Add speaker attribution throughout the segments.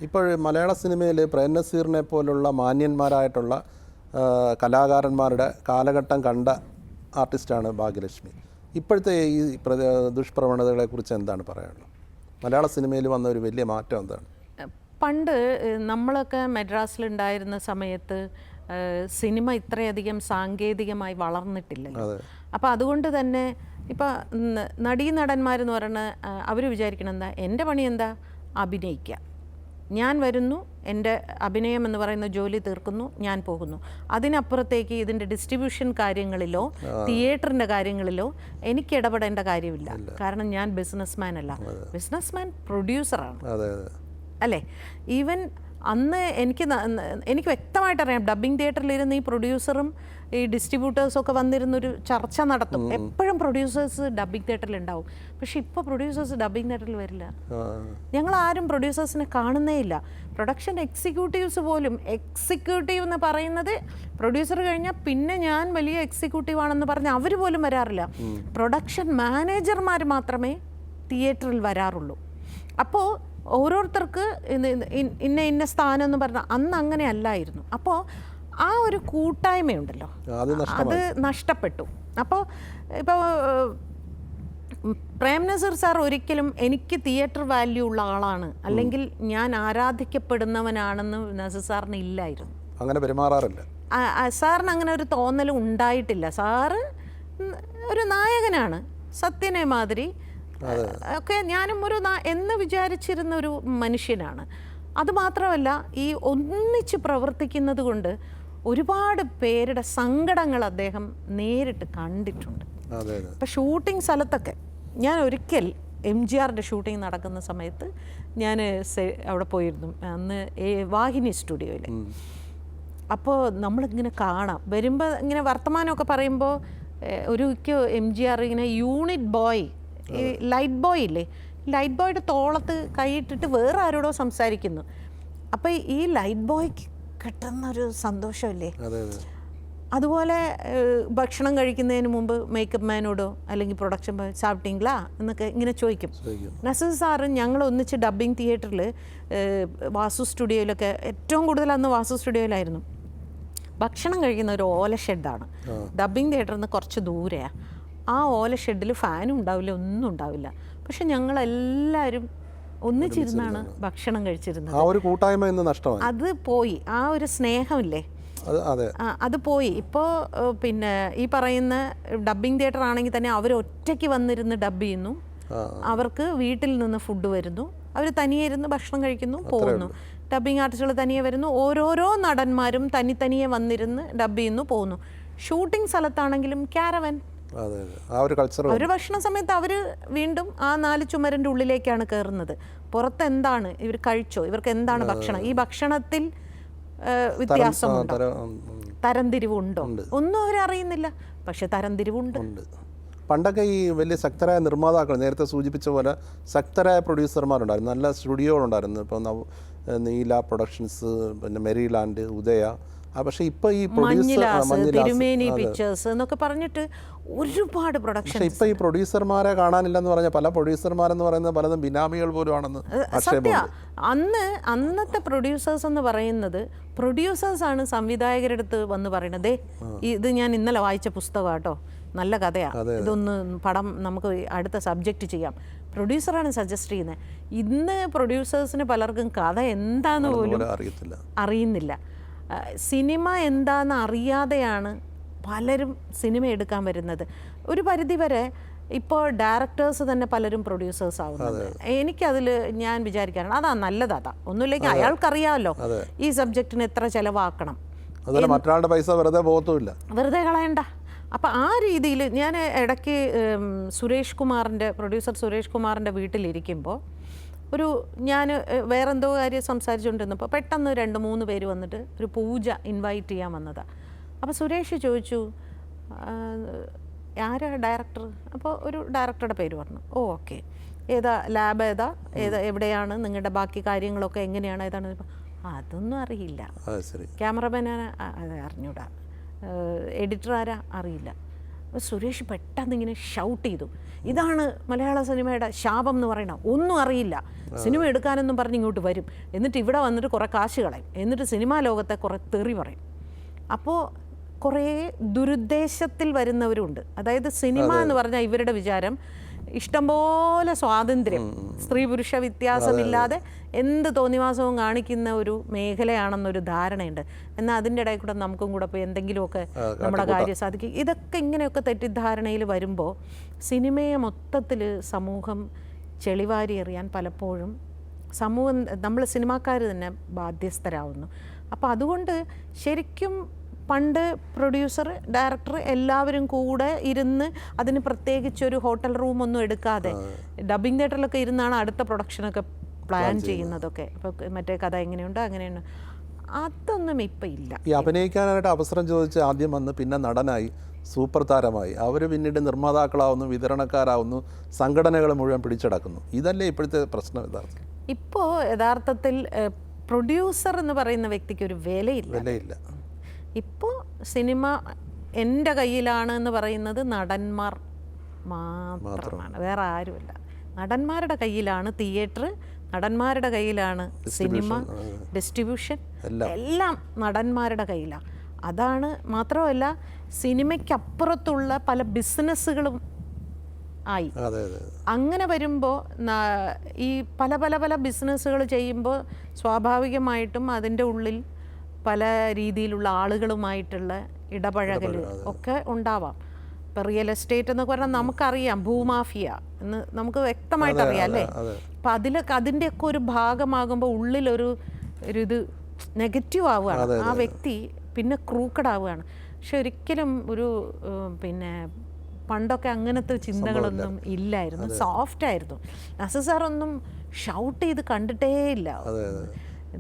Speaker 1: ഇപ്പോൾ മലയാള സിനിമയിൽ പ്രേം നസീറിനെ പോലുള്ള മാന്യന്മാരായിട്ടുള്ള കലാകാരന്മാരുടെ കാലഘട്ടം കണ്ട ആർട്ടിസ്റ്റാണ് ഭാഗ്യലക്ഷ്മി. ഇപ്പോഴത്തെ ഈ ദുഷ്പ്രവണതകളെക്കുറിച്ച് എന്താണ് പറയാനുള്ളത്? മലയാള സിനിമയിൽ വന്ന ഒരു വലിയ മാറ്റം എന്താണ്?
Speaker 2: പണ്ട് നമ്മളൊക്കെ മദ്രാസിലുണ്ടായിരുന്ന സമയത്ത് സിനിമ ഇത്രയധികം സാങ്കേതികമായി വളർന്നിട്ടില്ലല്ലോ. അപ്പോൾ അതുകൊണ്ട് തന്നെ ഇപ്പോൾ നടീനടന്മാരെന്ന് പറയുന്ന അവർ വിചാരിക്കണം എന്താ, എൻ്റെ പണി എന്താ, അഭിനയിക്കുക. ഞാൻ വരുന്നു, എൻ്റെ അഭിനയം എന്ന് പറയുന്ന ജോലി തീർക്കുന്നു, ഞാൻ പോകുന്നു. അതിനപ്പുറത്തേക്ക് ഇതിൻ്റെ ഡിസ്ട്രിബ്യൂഷൻ കാര്യങ്ങളിലോ തിയേറ്ററിൻ്റെ കാര്യങ്ങളിലോ എനിക്ക് ഇടപെടേണ്ട കാര്യമില്ല. കാരണം ഞാൻ ബിസിനസ്മാൻ അല്ല, ബിസിനസ്മാൻ പ്രൊഡ്യൂസറാണ് അല്ലേ. ഈവൻ അന്ന് എനിക്ക് വ്യക്തമായിട്ടറിയാം, ഡബ്ബിംഗ് തിയേറ്ററിലിരുന്ന് ഈ പ്രൊഡ്യൂസറും ഈ ഡിസ്ട്രിബ്യൂട്ടേഴ്സൊക്കെ വന്നിരുന്നൊരു ചർച്ച നടത്തും. എപ്പോഴും പ്രൊഡ്യൂസേഴ്സ് ഡബ്ബിംഗ് തിയേറ്ററിലുണ്ടാവും. പക്ഷെ ഇപ്പോൾ പ്രൊഡ്യൂസേഴ്സ് ഡബ്ബിംഗ് തിയേറ്ററിൽ വരില്ല. ഞങ്ങൾ ആരും പ്രൊഡ്യൂസേഴ്സിനെ കാണുന്നേ ഇല്ല. പ്രൊഡക്ഷൻ എക്സിക്യൂട്ടീവ്സ് പോലും, എക്സിക്യൂട്ടീവ് എന്ന് പറയുന്നത് പ്രൊഡ്യൂസർ കഴിഞ്ഞാൽ പിന്നെ ഞാൻ വലിയ എക്സിക്യൂട്ടീവ് ആണെന്ന് പറഞ്ഞ് അവർ പോലും വരാറില്ല. പ്രൊഡക്ഷൻ മാനേജർമാർ മാത്രമേ തിയേറ്ററിൽ വരാറുള്ളൂ. അപ്പോൾ ഓരോരുത്തർക്ക് ഇന്ന സ്ഥാനം എന്ന് പറഞ്ഞാൽ അന്ന് അങ്ങനെ അല്ലായിരുന്നു. അപ്പോൾ ആ ഒരു കൂട്ടായ്മയുണ്ടല്ലോ, അത് നഷ്ടപ്പെട്ടു. അപ്പോൾ ഇപ്പോൾ പ്രേം നസീർ സാർ ഒരിക്കലും എനിക്ക് തിയേറ്റർ വാല്യൂ ഉള്ള ആളാണ്, അല്ലെങ്കിൽ ഞാൻ ആരാധിക്കപ്പെടുന്നവനാണെന്ന് നസീർ സാറിന് ഇല്ലായിരുന്നു.
Speaker 1: അങ്ങനെ പെരുമാറാറില്ല.
Speaker 2: സാറിന് അങ്ങനെ ഒരു തോന്നലും ഉണ്ടായിട്ടില്ല. സാറ് ഒരു നായകനാണ്, സത്യനെ മാതിരി ഒക്കെ ഞാനും ഒരു എന്ന് വിചാരിച്ചിരുന്ന ഒരു മനുഷ്യനാണ്. അതുമാത്രമല്ല, ഈ ഒന്നിച്ച് പ്രവർത്തിക്കുന്നത് കൊണ്ട് ഒരുപാട് പേരുടെ സങ്കടങ്ങൾ അദ്ദേഹം നേരിട്ട് കണ്ടിട്ടുണ്ട്. ഇപ്പം ഷൂട്ടിംഗ് സ്ഥലത്തൊക്കെ ഞാൻ ഒരിക്കൽ MGRൻ്റെ ഷൂട്ടിംഗ് നടക്കുന്ന സമയത്ത് ഞാൻ അവിടെ പോയിരുന്നു, അന്ന് വാഹിനി സ്റ്റുഡിയോയിൽ. അപ്പോൾ നമ്മളിങ്ങനെ കാണാം, വരുമ്പോൾ ഇങ്ങനെ വർത്തമാനമൊക്കെ പറയുമ്പോൾ ഒരിക്കൽ MGR ഇങ്ങനെ യൂണിറ്റ് ബോയ്, ഈ ലൈറ്റ് ബോയ് ഇല്ലേ, ലൈറ്റ് ബോയുടെ തോളത്ത് കൈയിട്ടിട്ട് വേറെ ആരോടോ സംസാരിക്കുന്നു. അപ്പോൾ ഈ ലൈറ്റ് ബോയ്ക്ക് കിട്ടുന്നൊരു സന്തോഷമല്ലേ. അതുപോലെ ഭക്ഷണം കഴിക്കുന്നതിന് മുമ്പ് മേക്കപ്പ് മാനോടോ അല്ലെങ്കിൽ പ്രൊഡക്ഷൻ ബോയ് സാപ്പിട്ടിങ്ങളാ എന്നൊക്കെ ഇങ്ങനെ ചോദിക്കും. നസീർ സാറ് ഞങ്ങൾ ഒന്നിച്ച് ഡബ്ബിംഗ് തിയേറ്ററിൽ വാസു സ്റ്റുഡിയോയിലൊക്കെ, ഏറ്റവും കൂടുതൽ അന്ന് വാസു സ്റ്റുഡിയോയിലായിരുന്നു, ഭക്ഷണം കഴിക്കുന്ന ഒരു ഓല ഷെഡാണ്. ഡബ്ബിംഗ് തിയേറ്ററിൽ നിന്ന് കുറച്ച് ദൂരെയാണ്. ആ ഓല ഷെഡിൽ ഫാനും ഉണ്ടാവില്ല, ഒന്നും ഉണ്ടാവില്ല. പക്ഷെ ഞങ്ങളെല്ലാവരും ഒന്നിച്ചിരുന്നാണ് ഭക്ഷണം കഴിച്ചിരുന്നത്.
Speaker 1: ആ ഒരു കൂട്ടായ്മ ഇന്ന് നഷ്ടമായി.
Speaker 2: അത് പോയി, ആ ഒരു സ്നേഹമില്ലേ, അത് പോയി. ഇപ്പോൾ പിന്നെ ഈ പറയുന്ന ഡബ്ബിംഗ് തിയേറ്റർ ആണെങ്കിൽ തന്നെ അവർ ഒറ്റയ്ക്ക് വന്നിരുന്ന് ഡബ് ചെയ്യുന്നു, അവർക്ക് വീട്ടിൽ നിന്ന് ഫുഡ് വരുന്നു, അവർ തനിയെ ഇരുന്ന് ഭക്ഷണം കഴിക്കുന്നു, പോകുന്നു. ഡബ്ബിംഗ് ആർട്ടിസ്റ്റുകൾ തനിയെ വരുന്നു, ഓരോരോ നടന്മാരും തനിയെ വന്നിരുന്ന് ഡബ് ചെയ്യുന്നു, പോകുന്നു. ഷൂട്ടിംഗ് സ്ഥലത്താണെങ്കിലും ക്യാരവൻ, ഒരു ഭക്ഷണ സമയത്ത് അവർ വീണ്ടും ആ 4 ചുമരിൻ്റെ ഉള്ളിലേക്കാണ് കയറുന്നത്. പുറത്ത് എന്താണ് ഇവർ കഴിച്ചോ, ഇവർക്ക് എന്താണ് ഭക്ഷണം, ഈ ഭക്ഷണത്തിൽ വ്യത്യാസമുണ്ടോ, തരംതിരിവുണ്ടോ, ഒന്നും അവരറിയുന്നില്ല. പക്ഷെ തരംതിരിവുണ്ട്.
Speaker 1: പണ്ടൊക്കെ ഈ വലിയ ശക്തരായ നിർമ്മാതാക്കൾ, നേരത്തെ സൂചിപ്പിച്ച പോലെ ശക്തരായ പ്രൊഡ്യൂസർമാരുണ്ടായിരുന്നു, നല്ല സ്റ്റുഡിയോകളുണ്ടായിരുന്നു. ഇപ്പോൾ നീല പ്രൊഡക്ഷൻസ്, പിന്നെ മെരിലാൻഡ്, ഉദയ. പക്ഷേ ഇപ്പോൾ ഈ
Speaker 2: തിരുമേനി പിക്ചേഴ്സ് എന്നൊക്കെ പറഞ്ഞിട്ട് ഒരുപാട് പ്രൊഡക്ഷൻ.
Speaker 1: ഇപ്പോൾ ഈ പ്രൊഡ്യൂസർമാരെ കാണാനില്ലെന്ന് പറഞ്ഞാൽ പല പ്രൊഡ്യൂസർമാരെന്ന് പറയുന്നത് പലതും ബിനാമികൾ പോലും ആണെന്ന്
Speaker 2: സത്യം. അന്നത്തെ പ്രൊഡ്യൂസേഴ്സ് എന്ന് പറയുന്നത് പ്രൊഡ്യൂസേഴ്സാണ് സംവിധായകരുടെ അടുത്ത് വന്ന് പറയണത്, ഇത് ഞാൻ ഇന്നലെ വായിച്ച പുസ്തകം കേട്ടോ, നല്ല കഥയാണ്, ഇതൊന്ന് പടം നമുക്ക് അടുത്ത സബ്ജക്റ്റ് ചെയ്യാം. പ്രൊഡ്യൂസറാണ് സജസ്റ്റ് ചെയ്യുന്നത്. ഇന്ന് പ്രൊഡ്യൂസേഴ്സിന് പലർക്കും കഥ എന്താന്ന് പോലും അറിയുന്നില്ല. സിനിമ എന്താണെന്ന് അറിയാതെയാണ് പലരും സിനിമ എടുക്കാൻ വരുന്നത്. ഒരു പരിധിവരെ ഇപ്പോൾ ഡയറക്ടേഴ്സ് തന്നെ പലരും പ്രൊഡ്യൂസേഴ്സ് ആവുന്നത്. എനിക്കതിൽ ഞാൻ വിചാരിക്കാറുണ്ട് അതാ നല്ലത്. അതാ ഒന്നുമില്ലെങ്കിൽ അയാൾക്കറിയാമല്ലോ ഈ സബ്ജക്റ്റിന് എത്ര ചിലവാക്കണം,
Speaker 1: മറ്റൊരാളുടെ പൈസ
Speaker 2: വെറുതെ കളയണ്ട. അപ്പം ആ രീതിയിൽ ഞാൻ ഇടയ്ക്ക് പ്രൊഡ്യൂസർ സുരേഷ് കുമാറിൻ്റെ വീട്ടിലിരിക്കുമ്പോൾ ഞാൻ വേറെന്തോ കാര്യം സംസാരിച്ചുകൊണ്ടിരുന്നപ്പോൾ പെട്ടെന്ന് 2-3 പേര് വന്നിട്ട് ഒരു പൂജ ഇൻവൈറ്റ് ചെയ്യാൻ വന്നതാണ്. അപ്പോൾ സുരേഷ് ചോദിച്ചു, ആരാ ഡയറക്ടർ? അപ്പോൾ ഒരു ഡയറക്ടറുടെ പേര് പറഞ്ഞു. ഓക്കെ, ലാബ് എവിടെയാണ്, നിങ്ങളുടെ ബാക്കി കാര്യങ്ങളൊക്കെ എങ്ങനെയാണ്, ഏതാണ്? അതൊന്നും അറിയില്ല. ക്യാമറമാൻ അറിഞ്ഞൂടാ, എഡിറ്റർ ആരാ അറിയില്ല. അപ്പോൾ സുരേഷ് പെട്ടെന്ന് ഇങ്ങനെ ഷൗട്ട് ചെയ്തു, ഇതാണ് മലയാള സിനിമയുടെ ശാപം എന്ന് പറയണം, ഒന്നും അറിയില്ല, സിനിമ എടുക്കാനെന്നും പറഞ്ഞ് ഇങ്ങോട്ട് വരും, എന്നിട്ട് ഇവിടെ വന്നിട്ട് കുറേ കാശ് കളയും, എന്നിട്ട് സിനിമാ ലോകത്തെ കുറേ തെറി പറയും. അപ്പോൾ കുറേ ദുരുദ്ദേശത്തിൽ വരുന്നവരുണ്ട്. അതായത് സിനിമ എന്ന് പറഞ്ഞാൽ ഇവരുടെ വിചാരം ഇഷ്ടംപോലെ സ്വാതന്ത്ര്യം, സ്ത്രീ പുരുഷ വ്യത്യാസമില്ലാതെ എന്ത് തോന്നിവാസവും കാണിക്കുന്ന ഒരു മേഖലയാണെന്നൊരു ധാരണയുണ്ട്. എന്നാൽ അതിൻ്റെ ഇടയിൽ കൂടെ നമുക്കും കൂടെ ഇപ്പോൾ എന്തെങ്കിലുമൊക്കെ നമ്മുടെ കാര്യം സാധിക്കും. ഇതൊക്കെ ഇങ്ങനെയൊക്കെ തെറ്റിദ്ധാരണയിൽ വരുമ്പോൾ സിനിമയെ മൊത്തത്തിൽ സമൂഹം ചെളിവാരി എറിയാൻ പലപ്പോഴും സമൂഹം, നമ്മൾ സിനിമാക്കാർ തന്നെ ബാധ്യസ്ഥരാകുന്നു. അപ്പോൾ അതുകൊണ്ട് ശരിക്കും പണ്ട് പ്രൊഡ്യൂസർ, ഡയറക്ടർ എല്ലാവരും കൂടെ ഇരുന്ന് അതിന് പ്രത്യേകിച്ചൊരു ഹോട്ടൽ റൂമൊന്നും എടുക്കാതെ ഡബ്ബിംഗ് തിയേറ്ററിലൊക്കെ ഇരുന്നാണ് അടുത്ത പ്രൊഡക്ഷനൊക്കെ പ്ലാൻ ചെയ്യുന്നതൊക്കെ. ഇപ്പോൾ മറ്റേ കഥ എങ്ങനെയുണ്ട് അങ്ങനെയുണ്ട്, അതൊന്നും ഇപ്പം ഇല്ല.
Speaker 1: ഈ അഭിനയിക്കാനായിട്ട് അവസരം ചോദിച്ച് ആദ്യം വന്ന് പിന്നെ നടനായി, സൂപ്പർ താരമായി, അവർ പിന്നീട് നിർമ്മാതാക്കളാവുന്നു, വിതരണക്കാരാവുന്നു, സംഘടനകൾ മുഴുവൻ പിടിച്ചടക്കുന്നു. ഇതല്ലേ ഇപ്പോഴത്തെ പ്രശ്നം? യഥാർത്ഥം
Speaker 2: ഇപ്പോൾ യഥാർത്ഥത്തിൽ പ്രൊഡ്യൂസർ എന്ന് പറയുന്ന വ്യക്തിക്ക് ഒരു വിലയില്ല. ഇപ്പോൾ സിനിമ എൻ്റെ കയ്യിലാണ് എന്ന് പറയുന്നത് നടന്മാർ മാത്രമാണ്, വേറെ ആരുമില്ല. നടന്മാരുടെ കയ്യിലാണ് തിയേറ്റർ, നടന്മാരുടെ കയ്യിലാണ് സിനിമ, ഡിസ്ട്രിബ്യൂഷൻ, എല്ലാം നടന്മാരുടെ കയ്യിലാണ്. അതാണ് മാത്രമല്ല, സിനിമയ്ക്കപ്പുറത്തുള്ള പല ബിസിനസ്സുകളും ആയി. അങ്ങനെ വരുമ്പോൾ ഈ പല പല പല ബിസിനസ്സുകൾ ചെയ്യുമ്പോൾ സ്വാഭാവികമായിട്ടും അതിൻ്റെ ഉള്ളിൽ പല രീതിയിലുള്ള ആളുകളുമായിട്ടുള്ള ഇടപഴകൽ ഒക്കെ ഉണ്ടാവാം. ഇപ്പോൾ റിയൽ എസ്റ്റേറ്റ് എന്നൊക്കെ പറഞ്ഞാൽ നമുക്കറിയാം, ഭൂമാഫിയ എന്ന് നമുക്ക് വ്യക്തമായിട്ട് അറിയാം അല്ലേ. അപ്പം അതിൻ്റെയൊക്കെ ഒരു ഭാഗമാകുമ്പോൾ ഉള്ളിലൊരു ഇത് നെഗറ്റീവ് ആവുകയാണ്, ആ വ്യക്തി പിന്നെ ക്രൂക്കഡ് ആവുകയാണ്. പക്ഷെ ഒരിക്കലും ഒരു പിന്നെ പണ്ടൊക്കെ അങ്ങനത്തെ ചിന്തകളൊന്നും ഇല്ലായിരുന്നു, സോഫ്റ്റ് ആയിരുന്നു. നസീർ സാറൊന്നും ഷൗട്ട് ചെയ്ത് കണ്ടിട്ടേ ഇല്ല,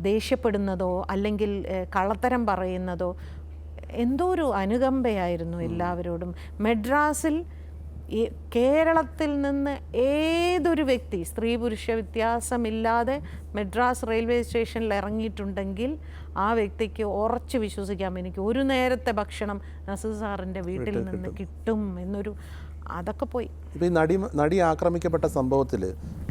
Speaker 2: ദേഷ്യപ്പെടുന്നതോ അല്ലെങ്കിൽ കള്ളത്തരം പറയുന്നതോ. എന്തോ ഒരു അനുകമ്പയായിരുന്നു എല്ലാവരോടും. മെഡ്രാസിൽ കേരളത്തിൽ നിന്ന് ഏതൊരു വ്യക്തി സ്ത്രീ പുരുഷ വ്യത്യാസമില്ലാതെ മെഡ്രാസ് റെയിൽവേ സ്റ്റേഷനിൽ ഇറങ്ങിയിട്ടുണ്ടെങ്കിൽ ആ വ്യക്തിക്ക് ഉറച്ച് വിശ്വസിക്കാം, എനിക്ക് ഒരു നേരത്തെ ഭക്ഷണം നസീർ സാറിൻ്റെ വീട്ടിൽ നിന്ന് കിട്ടും എന്നൊരു, അതൊക്കെ പോയി.
Speaker 1: ഇപ്പോൾ ഈ നടി ആക്രമിക്കപ്പെട്ട സംഭവത്തിൽ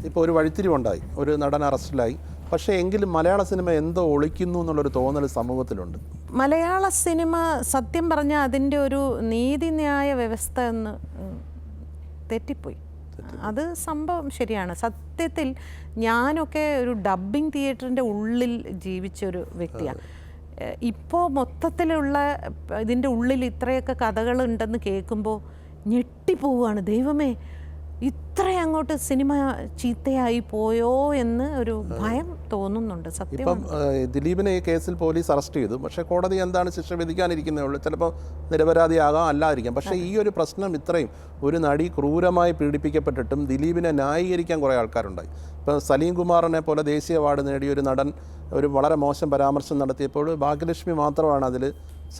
Speaker 1: ഇപ്പോൾ ഒരു വഴിത്തിരിവുണ്ടായി, ഒരു നടൻ അറസ്റ്റിലായി. പക്ഷേ എങ്കിലും മലയാള സിനിമ എന്തോ ഒളിക്കുന്നു എന്നുള്ളൊരു തോന്നൽ സമൂഹത്തിലുണ്ട്.
Speaker 2: മലയാള സിനിമ സത്യം പറഞ്ഞാൽ അതിൻ്റെ ഒരു നീതിന്യായ വ്യവസ്ഥ എന്ന് തെറ്റിപ്പോയി. അത് സംഭവം ശരിയാണ്. സത്യത്തിൽ ഞാനൊക്കെ ഒരു ഡബ്ബിംഗ് തിയേറ്ററിൻ്റെ ഉള്ളിൽ ജീവിച്ചൊരു വ്യക്തിയാണ്. ഇപ്പോൾ മൊത്തത്തിലുള്ള ഇതിൻ്റെ ഉള്ളിൽ ഇത്രയൊക്കെ കഥകളുണ്ടെന്ന് കേൾക്കുമ്പോൾ ഞെട്ടിപ്പോവുകയാണ്. ദൈവമേ, ഇത്രയും അങ്ങോട്ട് സിനിമ ചീത്തയായി പോയോ എന്ന് ഒരു ഭയം തോന്നുന്നുണ്ട്. സത്യം.
Speaker 1: ഇപ്പം ദിലീപിനെ ഈ കേസിൽ പോലീസ് അറസ്റ്റ് ചെയ്തു. പക്ഷേ കോടതി എന്താണ് ശിക്ഷ വിധിക്കാനിരിക്കുന്നേ ഉള്ളൂ. ചിലപ്പോൾ നിരപരാധിയാകാം, അല്ലാതിരിക്കാം. പക്ഷേ ഈ ഒരു പ്രശ്നം ഇത്രയും ഒരു നടി ക്രൂരമായി പീഡിപ്പിക്കപ്പെട്ടിട്ടും ദിലീപിനെ ന്യായീകരിക്കാൻ കുറേ ആൾക്കാരുണ്ടായി. ഇപ്പം സലീം കുമാറിനെ പോലെ ദേശീയ അവാർഡ് നേടിയ ഒരു നടൻ ഒരു വളരെ മോശം പരാമർശം നടത്തിയപ്പോൾ ഭാഗ്യലക്ഷ്മി മാത്രമാണ് അതിൽ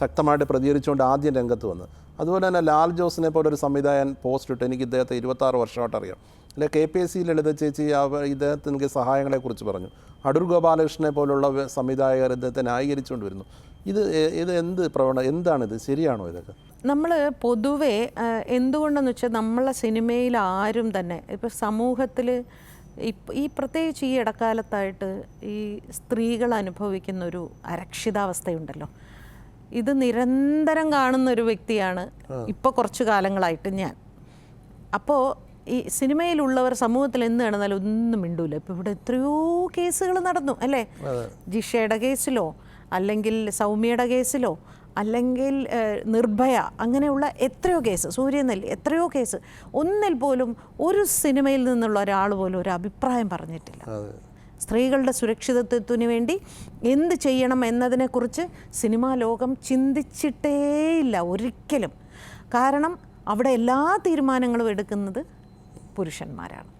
Speaker 1: ശക്തമായിട്ട് പ്രതികരിച്ചുകൊണ്ട് ആദ്യം രംഗത്ത് വന്നത്. അതുപോലെ തന്നെ ലാൽ ജോസിനെ പോലെ ഒരു സംവിധായകൻ പോസ്റ്റ് ഇട്ട്, എനിക്ക് ഇദ്ദേഹത്തെ 26 വർഷമായിട്ട് അറിയാം. അല്ലെ KPSC ലളിത ചേച്ചി ഇദ്ദേഹത്തിന് സഹായങ്ങളെക്കുറിച്ച് പറഞ്ഞു. അടൂർ ഗോപാലകൃഷ്ണനെ പോലുള്ള സംവിധായകർ ഇദ്ദേഹത്തെ ന്യായീകരിച്ചുകൊണ്ട് വരുന്നു. ഇത് എന്താണിത്? ശരിയാണോ ഇതൊക്കെ?
Speaker 2: നമ്മൾ പൊതുവേ എന്തുകൊണ്ടെന്ന് വെച്ചാൽ നമ്മളെ സിനിമയിൽ ആരും തന്നെ ഇപ്പോൾ സമൂഹത്തിൽ ഈ പ്രത്യേകിച്ച് ഈ ഇടക്കാലത്തായിട്ട് ഈ സ്ത്രീകൾ അനുഭവിക്കുന്നൊരു അരക്ഷിതാവസ്ഥയുണ്ടല്ലോ, ഇത് നിരന്തരം കാണുന്നൊരു വ്യക്തിയാണ് ഇപ്പോൾ കുറച്ച് കാലങ്ങളായിട്ട് ഞാൻ. അപ്പോൾ ഈ സിനിമയിലുള്ളവർ സമൂഹത്തിൽ എന്ത് നടന്നാലും ഒന്നും മിണ്ടൂല. ഇപ്പോൾ ഇവിടെ എത്രയോ കേസുകൾ നടന്നു അല്ലേ, ജിഷയുടെ കേസിലോ അല്ലെങ്കിൽ സൗമ്യയുടെ കേസിലോ അല്ലെങ്കിൽ നിർഭയ, അങ്ങനെയുള്ള എത്രയോ കേസ്, സൂര്യനെല്ലി, എത്രയോ കേസ്. ഒന്നിൽ പോലും ഒരു സിനിമയിൽ നിന്നുള്ള ഒരാൾ പോലും ഒരു അഭിപ്രായം പറഞ്ഞിട്ടില്ല. സ്ത്രീകളുടെ സുരക്ഷിതത്വത്തിന് വേണ്ടി എന്ത് ചെയ്യണം എന്നതിനെക്കുറിച്ച് സിനിമാ ലോകം ചിന്തിച്ചിട്ടേയില്ല ഒരിക്കലും. കാരണം അവിടെ എല്ലാ തീരുമാനങ്ങളും എടുക്കുന്നത് പുരുഷന്മാരാണ്.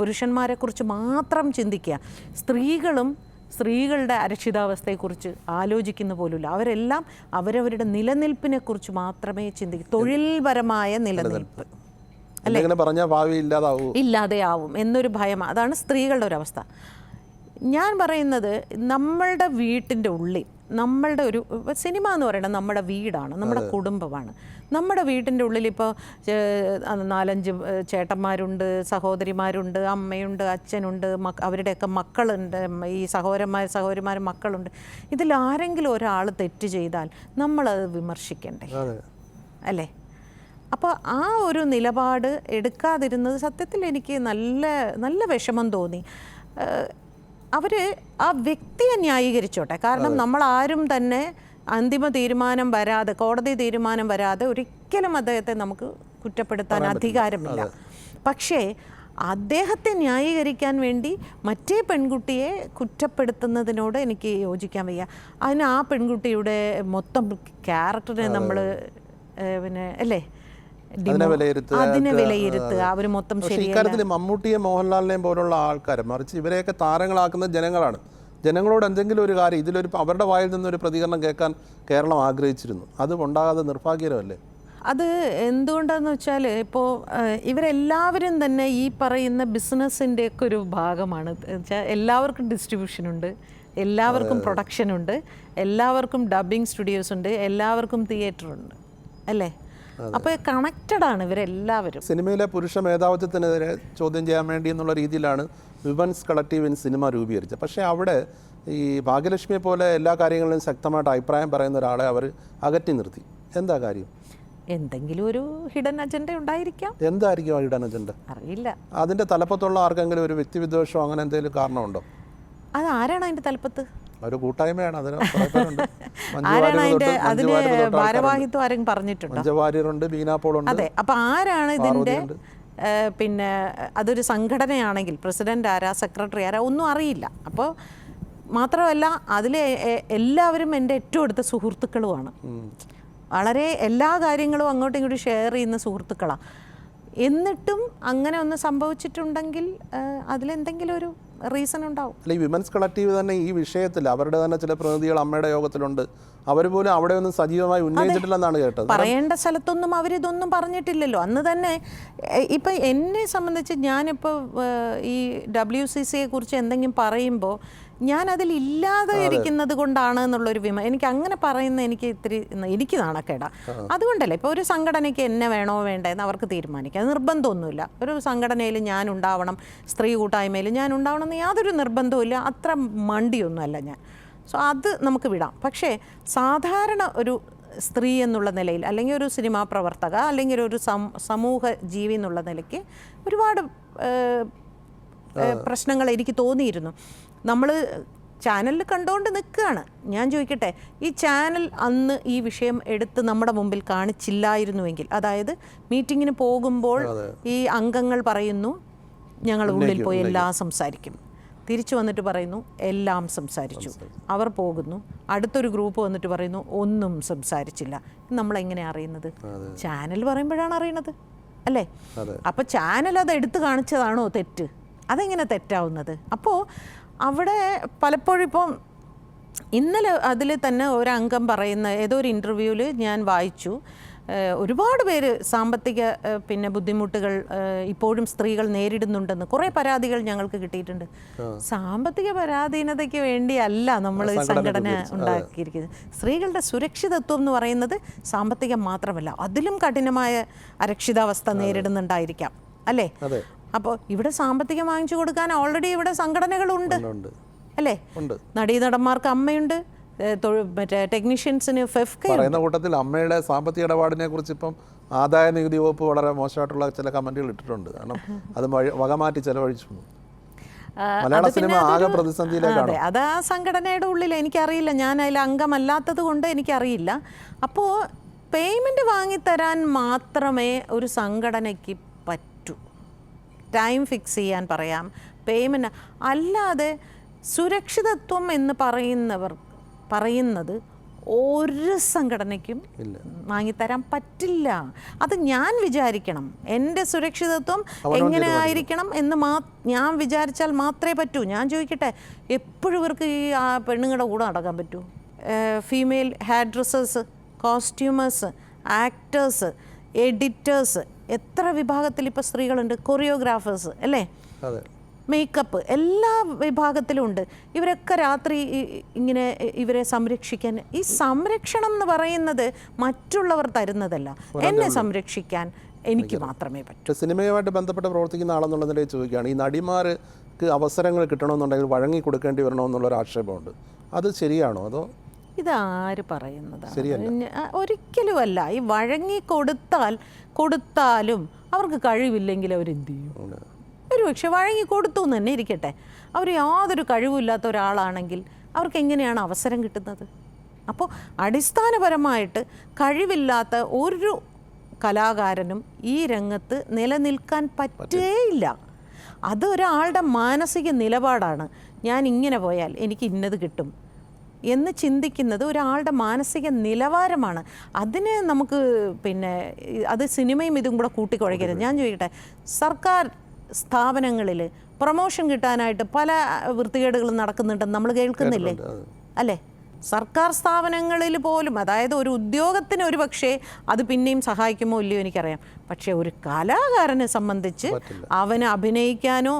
Speaker 2: പുരുഷന്മാരെക്കുറിച്ച് മാത്രം ചിന്തിക്കുക. സ്ത്രീകളുടെ അരക്ഷിതാവസ്ഥയെക്കുറിച്ച് ആലോചിക്കുന്ന പോലുമില്ല. അവരെല്ലാം അവരവരുടെ നിലനിൽപ്പിനെക്കുറിച്ച് മാത്രമേ ചിന്തിക്കൂ. തൊഴിൽപരമായ നിലനിൽപ്പ് ഇല്ലാതെയാവും എന്നൊരു ഭയം. അതാണ് സ്ത്രീകളുടെ ഒരവസ്ഥ. ഞാൻ പറയുന്നത്, നമ്മളുടെ വീട്ടിൻ്റെ ഉള്ളിൽ നമ്മളുടെ ഒരു സിനിമ എന്ന് പറയുന്നത് നമ്മുടെ വീടാണ്, നമ്മുടെ കുടുംബമാണ്. നമ്മുടെ വീട്ടിൻ്റെ ഉള്ളിൽ ഇപ്പോൾ 4-5 ചേട്ടന്മാരുണ്ട്, സഹോദരിമാരുണ്ട്, അമ്മയുണ്ട്, അച്ഛനുണ്ട്, അവരുടെയൊക്കെ മക്കളുണ്ട്, ഈ സഹോദരിമാരും മക്കളുണ്ട്. ഇതിലാരെങ്കിലും ഒരാൾ തെറ്റ് ചെയ്താൽ നമ്മളത് വിമർശിക്കണ്ടേ, അല്ലേ? അപ്പോൾ ആ ഒരു നിലപാട് എടുക്കാതിരുന്നത് സത്യത്തിൽ എനിക്ക് നല്ല നല്ല വിഷമം തോന്നി. അവർ ആ വ്യക്തിയെ ന്യായീകരിച്ചോട്ടെ, കാരണം നമ്മളാരും തന്നെ അന്തിമ തീരുമാനം വരാതെ, കോടതി തീരുമാനം വരാതെ ഒരിക്കലും അദ്ദേഹത്തെ നമുക്ക് കുറ്റപ്പെടുത്താൻ അധികാരമില്ല. പക്ഷേ അദ്ദേഹത്തെ ന്യായീകരിക്കാൻ വേണ്ടി മറ്റേ പെൺകുട്ടിയെ കുറ്റപ്പെടുത്തുന്നതിനോട് എനിക്ക് യോജിക്കാൻ വയ്യ. അതിന് ആ പെൺകുട്ടിയുടെ മൊത്തം ക്യാരക്ടറിനെ നമ്മൾ പിന്നെ അല്ലേ അതിനെ വിലയിരുത്തുക, അവർ മൊത്തം ശരിയല്ല.
Speaker 1: ഇക്കാര്യത്തിൽ മമ്മൂട്ടിയെയും മോഹൻലാലിനെയും പോലുള്ള ആൾക്കാർ, മറിച്ച് ഇവരെയൊക്കെ താരങ്ങളാക്കുന്നത് ജനങ്ങളാണ്. ജനങ്ങളോട് എന്തെങ്കിലും ഒരു കാര്യം, ഇതിലൊരു അവരുടെ വായിൽ നിന്നൊരു പ്രതികരണം കേൾക്കാൻ കേരളം ആഗ്രഹിച്ചിരുന്നു. അത് ഉണ്ടാകാതെ നിർഭാഗ്യകരമല്ലേ?
Speaker 2: അത് എന്തുകൊണ്ടാണെന്ന് വെച്ചാൽ ഇപ്പോൾ ഇവരെല്ലാവരും തന്നെ ഈ പറയുന്ന ബിസിനസ്സിൻ്റെയൊക്കെ ഒരു ഭാഗമാണ്. വെച്ചാൽ എല്ലാവർക്കും ഡിസ്ട്രിബ്യൂഷനുണ്ട്, എല്ലാവർക്കും പ്രൊഡക്ഷനുണ്ട്, എല്ലാവർക്കും ഡബ്ബിംഗ് സ്റ്റുഡിയോസ് ഉണ്ട്, എല്ലാവർക്കും തിയേറ്ററുണ്ട്, അല്ലേ? അപ്പോൾ കണക്റ്റഡ് ആണ് ഇവരെല്ലാവരും.
Speaker 1: സിനിമയിലെ പുരുഷ മേധാവിത്വത്തിനെതിരെ ചോദ്യം ചെയ്യാൻ വേണ്ടി എന്നുള്ള രീതിയിലാണ് വിമൻസ് കളക്റ്റീവ് ഇൻ സിനിമ രൂപീകരിച്ചത്. പക്ഷേ അവിടെ ഈ ഭാഗ്യലക്ഷ്മിയെ പോലെ എല്ലാ കാര്യങ്ങളിലും ശക്തമായിട്ട് അഭിപ്രായം പറയുന്ന ഒരാളെ അവർ അകറ്റി നിർത്തി. എന്താ കാര്യം?
Speaker 2: എന്തെങ്കിലും ഒരു ഹിഡൻ അജണ്ട ഉണ്ടായിരിക്കാം.
Speaker 1: എന്തായിരിക്കും ആ ഹിഡൻ അജണ്ട?
Speaker 2: അറിയില്ല.
Speaker 1: അതിൻ്റെ തലപ്പത്തുള്ള ആർക്കെങ്കിലും ഒരു വ്യക്തിവിദ്വേഷമോ അങ്ങനെ എന്തെങ്കിലും കാരണമുണ്ടോ?
Speaker 2: അത് ആരാണ് അതിൻ്റെ തലപ്പത്ത്?
Speaker 1: ഒരു കൂട്ടായ്മയാണ്. അതിന്
Speaker 2: ഭാരവാഹിത്വം ആരെങ്കിലും പറഞ്ഞിട്ടുണ്ടോ?
Speaker 1: മഞ്ജുവാര്യരുണ്ട്, ബീനാപോളുണ്ട്.
Speaker 2: അതെ. അപ്പോൾ ആരാണ് ഇതിൻ്റെ പിന്നെ അതൊരു സംഘടനയാണെങ്കിൽ പ്രസിഡന്റ് ആരാ, സെക്രട്ടറി ആരാ, ഒന്നും അറിയില്ല. അപ്പോൾ മാത്രമല്ല അതിൽ എല്ലാവരും എൻ്റെ ഏറ്റവും അടുത്ത സുഹൃത്തുക്കളുമാണ്. വളരെ എല്ലാ കാര്യങ്ങളും അങ്ങോട്ടും ഇങ്ങോട്ടും ഷെയർ ചെയ്യുന്ന സുഹൃത്തുക്കളാണ്. എന്നിട്ടും അങ്ങനെ ഒന്ന് സംഭവിച്ചിട്ടുണ്ടെങ്കിൽ അതിലെന്തെങ്കിലും ഒരു റീസൺ ഉണ്ടാവും.
Speaker 1: അല്ല, ഈ വിമൻസ് കളക്റ്റീവ് തന്നെ ഈ വിഷയത്തിൽ അവരുടെ തന്നെ ചില പ്രതിനിധികൾ അമ്മയുടെ യോഗത്തിലുണ്ട്. അവർ പോലും അവിടെ ഒന്നും സജീവമായി ഉന്നയിച്ചിട്ടില്ലെന്നാണ് കേട്ടത്.
Speaker 2: പറയേണ്ട സ്ഥലത്തൊന്നും അവരിതൊന്നും പറഞ്ഞിട്ടില്ലല്ലോ. അന്ന് തന്നെ ഇപ്പം എന്നെ സംബന്ധിച്ച് ഞാനിപ്പോൾ ഈ WCCയെ കുറിച്ച് എന്തെങ്കിലും പറയുമ്പോൾ ഞാൻ അതിലില്ലാതെ ഇരിക്കുന്നത് കൊണ്ടാണ് എന്നുള്ളൊരു എനിക്ക് അങ്ങനെ പറയുന്ന എനിക്ക് നാണക്കേടാ. അതുകൊണ്ടല്ലേ ഇപ്പോൾ ഒരു സംഘടനയ്ക്ക് എന്നെ വേണോ വേണ്ടെന്ന് അവർക്ക് തീരുമാനിക്കാം. നിർബന്ധമൊന്നുമില്ല. ഒരു സംഘടനയിൽ ഞാൻ ഉണ്ടാവണം, സ്ത്രീ കൂട്ടായ്മയിൽ ഞാൻ ഉണ്ടാവണം എന്ന് യാതൊരു നിർബന്ധവുമില്ല. അത്ര മണ്ടിയൊന്നുമല്ല ഞാൻ. സോ അത് നമുക്ക് വിടാം. പക്ഷേ സാധാരണ ഒരു സ്ത്രീ എന്നുള്ള നിലയിൽ, അല്ലെങ്കിൽ ഒരു സിനിമാ പ്രവർത്തക, അല്ലെങ്കിൽ ഒരു സമൂഹ ജീവി എന്നുള്ള നിലയ്ക്ക് ഒരുപാട് പ്രശ്നങ്ങൾ എനിക്ക് തോന്നിയിരുന്നു. നമ്മൾ ചാനലിൽ കണ്ടുകൊണ്ട് നിൽക്കുകയാണ്. ഞാൻ ചോദിക്കട്ടെ, ഈ ചാനൽ അന്ന് ഈ വിഷയം എടുത്ത് നമ്മുടെ മുമ്പിൽ കാണിച്ചില്ലായിരുന്നുവെങ്കിൽ, അതായത് മീറ്റിങ്ങിന് പോകുമ്പോൾ ഈ അംഗങ്ങൾ പറയുന്നു ഞങ്ങൾ ഉള്ളിൽ പോയി എല്ലാം സംസാരിക്കും, തിരിച്ചു വന്നിട്ട് പറയുന്നു എല്ലാം സംസാരിച്ചു, അവർ പോകുന്നു, അടുത്തൊരു ഗ്രൂപ്പ് വന്നിട്ട് പറയുന്നു ഒന്നും സംസാരിച്ചില്ല. നമ്മളെങ്ങനെയാണ് അറിയുന്നത്? ചാനൽ പറയുമ്പോഴാണ് അറിയണത്, അല്ലേ? അപ്പോൾ ചാനൽ അത് എടുത്തു കാണിച്ചതാണോ തെറ്റ്? അതെങ്ങനെ തെറ്റാവുന്നത്? അപ്പോൾ അവിടെ പലപ്പോഴും ഇപ്പം ഇന്നലെ അതിൽ തന്നെ ഒരംഗം പറയുന്ന ഏതോ ഒരു ഇൻ്റർവ്യൂവിൽ ഞാൻ വായിച്ചു, ഒരുപാട് പേര് സാമ്പത്തിക പിന്നെ ബുദ്ധിമുട്ടുകൾ ഇപ്പോഴും സ്ത്രീകൾ നേരിടുന്നുണ്ടെന്ന് കുറേ പരാതികൾ ഞങ്ങൾക്ക് കിട്ടിയിട്ടുണ്ട്. സാമ്പത്തിക പരാധീനതയ്ക്ക് വേണ്ടിയല്ല നമ്മൾ സംഘടന ഉണ്ടാക്കിയിരിക്കുന്നത്. സ്ത്രീകളുടെ സുരക്ഷിതത്വം എന്ന് പറയുന്നത് സാമ്പത്തികം മാത്രമല്ല, അതിലും കഠിനമായ അരക്ഷിതാവസ്ഥ നേരിടുന്നുണ്ടായിരിക്കാം, അല്ലേ? അപ്പോൾ ഇവിടെ സാമ്പത്തികം വാങ്ങിച്ചു കൊടുക്കാൻ ഓൾറെഡി ഇവിടെ സംഘടനകളുണ്ട്, അല്ലേ? നടീനടന്മാർക്ക് അമ്മയുണ്ട്, മറ്റേ ടെക്നീഷ്യൻസിന് ഫെഫ്ക
Speaker 1: പറയുന്ന കൂട്ടത്തിൽ അമ്മയുടെ സാമ്പത്തിക ഇടപാടിനെ കുറിച്ച് ഇപ്പം ആദായ നികുതി വകുപ്പ് വളരെ മോശമായിട്ടുള്ള ചില കമന്റുകൾ ഇട്ടിട്ടുണ്ട്. കാരണം അത് വകമാറ്റി ചെലവഴിച്ചു. മലയാള സിനിമ ആകെ പ്രതിസന്ധിയിലേക്കാണ്.
Speaker 2: അത് ആ സംഘടനയുടെ ഉള്ളിൽ എനിക്കറിയില്ല, ഞാൻ അതിൽ അംഗമല്ലാത്തത് കൊണ്ട് എനിക്കറിയില്ല. അപ്പോൾ പേയ്മെൻറ്റ് വാങ്ങിത്തരാൻ മാത്രമേ ഒരു സംഘടനയ്ക്ക് പറ്റൂ. ടൈം ഫിക്സ് ചെയ്യാൻ പറയാം, പേയ്മെൻറ്റ് അല്ലാതെ സുരക്ഷിതത്വം എന്ന് പറയുന്നത് ഒരു സംഘടനയ്ക്കും വാങ്ങിത്തരാൻ പറ്റില്ല. അത് ഞാൻ വിചാരിക്കണം, എൻ്റെ സുരക്ഷിതത്വം എങ്ങനെ ആയിരിക്കണം എന്ന് ഞാൻ വിചാരിച്ചാൽ മാത്രമേ പറ്റൂ. ഞാൻ ചോദിക്കട്ടെ, എപ്പോഴും ഇവർക്ക് ഈ പെണ്ണുങ്ങളുടെ കൂടെ നടക്കാൻ പറ്റൂ? Female hair dressers, costumers, actors, editors, എത്ര വിഭാഗത്തിൽ ഇപ്പോൾ സ്ത്രീകളുണ്ട്, കൊറിയോഗ്രാഫേഴ്സ്, അല്ലേ? മേക്കപ്പ് എല്ലാ വിഭാഗത്തിലും ഉണ്ട്. ഇവരൊക്കെ രാത്രി ഇങ്ങനെ ഇവരെ സംരക്ഷിക്കാൻ, ഈ സംരക്ഷണം എന്ന് പറയുന്നത് മറ്റുള്ളവർ തരുന്നതല്ല, എന്നെ സംരക്ഷിക്കാൻ എനിക്ക് മാത്രമേ പറ്റൂ.
Speaker 1: സിനിമയുമായിട്ട് ബന്ധപ്പെട്ട് പ്രവർത്തിക്കുന്ന ആളെന്നുള്ള നിലയിൽ ചോദിക്കുകയാണ്, ഈ നടിമാർക്ക് അവസരങ്ങൾ കിട്ടണമെന്നുണ്ടെങ്കിൽ വഴങ്ങി കൊടുക്കേണ്ടി വരണമെന്നുള്ളൊരു ആക്ഷേപമുണ്ട്. അത് ശരിയാണോ? അതോ
Speaker 2: ഇതാര് പറയുന്നതാണ്? ഒരിക്കലുമല്ല. ഈ വഴങ്ങി കൊടുത്താലും അവർക്ക് കഴിവില്ലെങ്കിൽ അവരെന്ത് ചെയ്യും? ഒരു പക്ഷെ വഴങ്ങി കൊടുത്തു എന്ന് തന്നെ ഇരിക്കട്ടെ, അവർ യാതൊരു കഴിവില്ലാത്ത ഒരാളാണെങ്കിൽ അവർക്ക് എങ്ങനെയാണ് അവസരം കിട്ടുന്നത്? അപ്പോൾ അടിസ്ഥാനപരമായിട്ട് കഴിവില്ലാത്ത ഒരു കലാകാരനും ഈ രംഗത്ത് നിലനിൽക്കാൻ പറ്റുകയില്ല. അത് ഒരാളുടെ മാനസിക നിലപാടാണ്. ഞാൻ ഇങ്ങനെ പോയാൽ എനിക്ക് ഇന്നത് കിട്ടും എന്ന് ചിന്തിക്കുന്നത് ഒരാളുടെ മാനസിക നിലവാരമാണ്. അതിന് നമുക്ക് അത് സിനിമയും ഇതും കൂടെ കൂട്ടിക്കുഴയ്ക്കരുത്. ഞാൻ ചോദിക്കട്ടെ, സർക്കാർ സ്ഥാപനങ്ങളിൽ പ്രൊമോഷൻ കിട്ടാനായിട്ട് പല വൃത്തികേടുകളും നടക്കുന്നുണ്ടെന്ന് നമ്മൾ കേൾക്കുന്നില്ലേ? അല്ലേ? സർക്കാർ സ്ഥാപനങ്ങളിൽ പോലും, അതായത് ഒരു ഉദ്യോഗത്തിന് ഒരു പക്ഷേ അത് പിന്നെയും സഹായിക്കുമോ ഇല്ലയോ എനിക്കറിയാം, പക്ഷേ ഒരു കലാകാരനെ സംബന്ധിച്ച് അവന് അഭിനയിക്കാനോ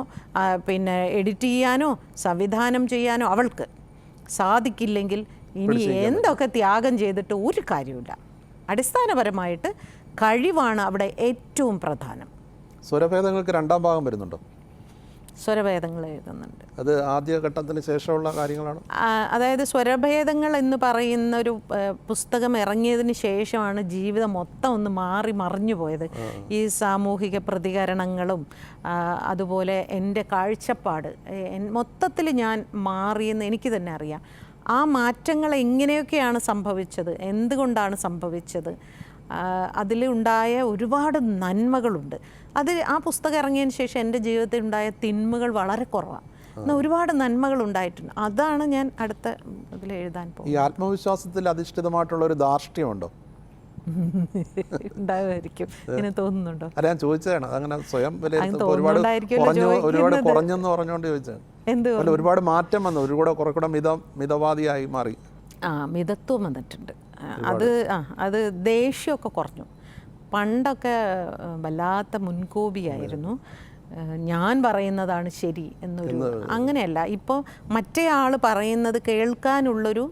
Speaker 2: എഡിറ്റ് ചെയ്യാനോ സംവിധാനം ചെയ്യാനോ അവൾക്ക് സാധിക്കില്ലെങ്കിൽ ഇനി എന്തൊക്കെ ത്യാഗം ചെയ്തിട്ട് ഒരു കാര്യമില്ല. അടിസ്ഥാനപരമായിട്ട് കഴിവാണ് അവിടെ ഏറ്റവും പ്രധാനം.
Speaker 1: സ്വരഭേദങ്ങൾക്ക് രണ്ടാം ഭാഗം വരുന്നുണ്ടോ?
Speaker 2: സ്വരഭേദങ്ങൾ എഴുതുന്നുണ്ട്.
Speaker 1: അത് ആദ്യഘട്ടത്തിന് ശേഷമുള്ള കാര്യങ്ങളാണ്.
Speaker 2: അതായത് സ്വരഭേദങ്ങൾ എന്ന് പറയുന്ന ഒരു പുസ്തകം ഇറങ്ങിയതിന് ശേഷമാണ് ജീവിതം മൊത്തം ഒന്ന് മാറി മറിഞ്ഞു പോയത്. ഈ സാമൂഹിക പ്രതികരണങ്ങളും അതുപോലെ എൻ്റെ കാഴ്ചപ്പാട് മൊത്തത്തിൽ ഞാൻ മാറിയെന്ന് എനിക്ക് തന്നെ അറിയാം. ആ മാറ്റങ്ങൾ എങ്ങനെയൊക്കെയാണ് സംഭവിച്ചത്, എന്തുകൊണ്ടാണ് സംഭവിച്ചത്, അതിലുണ്ടായ ഒരുപാട് നന്മകളുണ്ട്. ആ പുസ്തകം ഇറങ്ങിയതിന് ശേഷം എൻ്റെ ജീവിതത്തിൽ ഉണ്ടായ തിന്മകൾ വളരെ കുറവാണ്, എന്നാൽ ഒരുപാട് നന്മകൾ ഉണ്ടായിട്ടുണ്ട്. അതാണ് ഞാൻ അടുത്ത ഇതിൽ എഴുതാൻ പോകുന്നത്.
Speaker 1: ഈ ആത്മവിശ്വാസത്തിൽ അധിഷ്ഠിതമായിട്ടുള്ള ഒരു ധാർഷ്ട്യമുണ്ടോ?
Speaker 2: ഉണ്ടാവുമായിരിക്കും, ഇങ്ങനെ തോന്നുന്നുണ്ടോ?
Speaker 1: അല്ല, ഞാൻ ചോദിച്ചതാണ്. അതങ്ങനെ സ്വയം ഒരുപാട് കുറഞ്ഞെന്ന് പറഞ്ഞുകൊണ്ട് ചോദിച്ചതാണ്. എന്തുകൊണ്ട് ഒരുപാട് മാറ്റം വന്നു, കുറെ കൂടെ മിതവാദിയായി മാറി?
Speaker 2: മിതത്വം വന്നിട്ടുണ്ട്. അത് ദേഷ്യമൊക്കെ കുറഞ്ഞു. പണ്ടൊക്കെ വല്ലാത്ത മുൻകോപിയായിരുന്നു, ഞാൻ പറയുന്നതാണ് ശരി എന്നൊരു, അങ്ങനെയല്ല. ഇപ്പോൾ മറ്റേ ആൾ പറയുന്നത് കേൾക്കാനുള്ളൊരു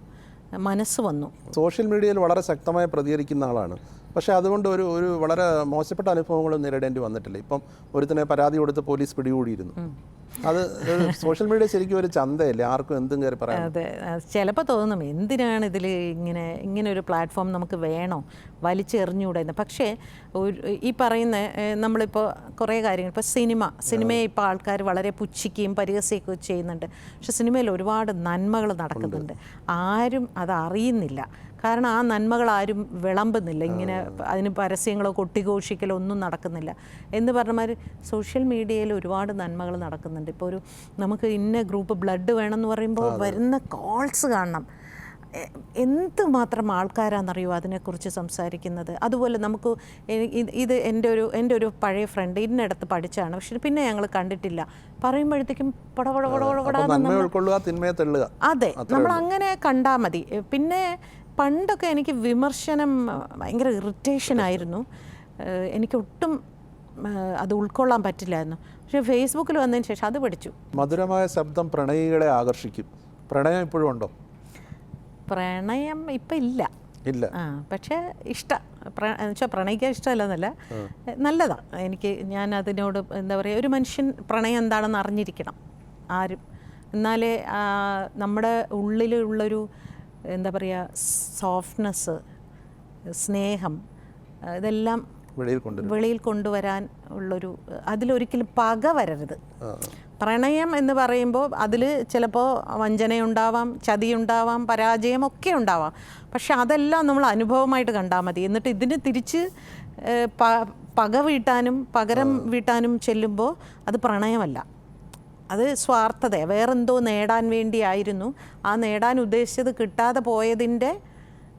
Speaker 2: മനസ്സ് വന്നു.
Speaker 1: സോഷ്യൽ മീഡിയയിൽ വളരെ ശക്തമായി പ്രതികരിക്കുന്ന ആളാണ്, പക്ഷേ അതുകൊണ്ട് ഒരു വളരെ മോശപ്പെട്ട അനുഭവങ്ങളും നേരിടേണ്ടി വന്നിട്ടില്ല. ഇപ്പം ഒരുത്തനെ പരാതി കൊടുത്ത് പോലീസ് പിടികൂടിയിരുന്നു. അത് സോഷ്യൽ മീഡിയ ശരിക്കും ഒരു ചന്തയല്ലേ, ആർക്കും എന്തും കയറി പറയാം.
Speaker 2: അതെ, ചിലപ്പോൾ തോന്നും എന്തിനാണ് ഇതിൽ ഇങ്ങനെ ഒരു പ്ലാറ്റ്ഫോം നമുക്ക് വേണോ, വലിച്ചെറിഞ്ഞുകൂടെന്ന്. പക്ഷേ ഈ പറയുന്ന നമ്മളിപ്പോൾ കുറേ കാര്യങ്ങൾ, ഇപ്പോൾ സിനിമയെ ഇപ്പോൾ ആൾക്കാർ വളരെ പുച്ഛിക്കുകയും പരിഹസിക്കുകയും ചെയ്യുന്നുണ്ട്. പക്ഷെ സിനിമയിൽ ഒരുപാട് നന്മകൾ നടക്കുന്നുണ്ട്, ആരും അത് അറിയുന്നില്ല. കാരണം ആ നന്മകൾ ആരും വിളമ്പുന്നില്ല. ഇങ്ങനെ അതിന് പരസ്യങ്ങളോ കൊട്ടിഘോഷിക്കലോ ഒന്നും നടക്കുന്നില്ല. എന്ന് പറഞ്ഞമാതിരി സോഷ്യൽ മീഡിയയിൽ ഒരുപാട് നന്മകൾ നടക്കുന്നുണ്ട്. ഇപ്പോൾ നമുക്ക് ഇന്ന ഗ്രൂപ്പ് ബ്ലഡ് വേണമെന്ന് പറയുമ്പോൾ വരുന്ന കോൾസ് കാണണം. എന്തുമാത്രം ആൾക്കാരാണെന്നറിയോ അതിനെക്കുറിച്ച് സംസാരിക്കുന്നത്. അതുപോലെ നമുക്ക് ഇത് എൻ്റെ ഒരു പഴയ ഫ്രണ്ട് ഇന്നടത്ത് പഠിച്ചാണ്, പക്ഷെ പിന്നെ ഞങ്ങൾ കണ്ടിട്ടില്ല പറയുമ്പോഴത്തേക്കും അതെ, നമ്മൾ അങ്ങനെ കണ്ടാൽ മതി. പിന്നെ പണ്ടൊക്കെ എനിക്ക് വിമർശനം ഭയങ്കര ഇറിറ്റേഷനായിരുന്നു, എനിക്കൊട്ടും അത് ഉൾക്കൊള്ളാൻ പറ്റില്ലായിരുന്നു. പക്ഷേ ഫേസ്ബുക്കിൽ വന്നതിന് ശേഷം അത് പഠിച്ചു.
Speaker 1: മധുരമായ ശബ്ദം പ്രണയികളെ ആകർഷിക്കും. പ്രണയം ഇപ്പോഴും ഉണ്ടോ?
Speaker 2: പ്രണയം ഇപ്പം ഇല്ല. പക്ഷേ വെച്ചാൽ പ്രണയിക്കാൻ ഇഷ്ടമല്ലെന്നല്ല, നല്ലതാണ്. ഞാൻ അതിനോട് എന്താ പറയുക, ഒരു മനുഷ്യൻ പ്രണയം എന്താണെന്ന് അറിഞ്ഞിരിക്കണം ആരും, എന്നാലേ നമ്മുടെ ഉള്ളിലുള്ളൊരു എന്താ പറയുക സോഫ്റ്റ്നെസ്, സ്നേഹം, ഇതെല്ലാം വെളിയിൽ കൊണ്ടുവരാൻ ഉള്ളൊരു, അതിലൊരിക്കലും പക വരരുത്. പ്രണയം എന്ന് പറയുമ്പോൾ അതിൽ ചിലപ്പോൾ വഞ്ചനയുണ്ടാവാം, ചതിയുണ്ടാവാം, പരാജയമൊക്കെ ഉണ്ടാവാം. പക്ഷെ അതെല്ലാം നമ്മൾ അനുഭവമായിട്ട് കണ്ടാൽ മതി. എന്നിട്ട് ഇതിന് തിരിച്ച് പക വീട്ടാനും പകരം വീട്ടാനും ചെല്ലുമ്പോൾ അത് പ്രണയമല്ല, അത് സ്വാർത്ഥത, വേറെന്തോ നേടാൻ വേണ്ടിയായിരുന്നു. ആ നേടാൻ ഉദ്ദേശിച്ചത് കിട്ടാതെ പോയതിൻ്റെ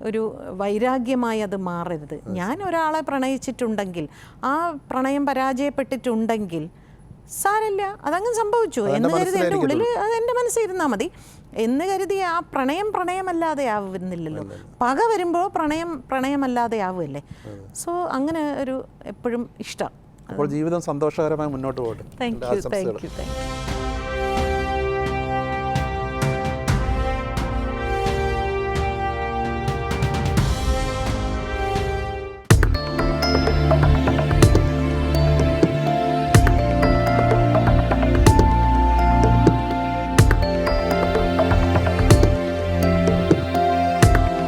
Speaker 2: ഒരു വൈരാഗ്യമായി അത് മാറരുത്. ഞാൻ ഒരാളെ പ്രണയിച്ചിട്ടുണ്ടെങ്കിൽ, ആ പ്രണയം പരാജയപ്പെട്ടിട്ടുണ്ടെങ്കിൽ സാരമില്ല, അതങ്ങ് സംഭവിച്ചു എന്ന് കരുതി എൻ്റെ ഉള്ളിൽ അത് എൻ്റെ മനസ്സിരുന്നാൽ മതി എന്ന് കരുതി ആ പ്രണയമല്ലാതെ ആവുന്നില്ലല്ലോ. പക വരുമ്പോൾ പ്രണയമല്ലാതെ ആവുമല്ലേ. സോ അങ്ങനെ ഒരു എപ്പോഴും ഇഷ്ടം.
Speaker 1: അപ്പോൾ ജീവിതം സന്തോഷകരമായി മുന്നോട്ട് പോകട്ടെ.
Speaker 2: Thank you.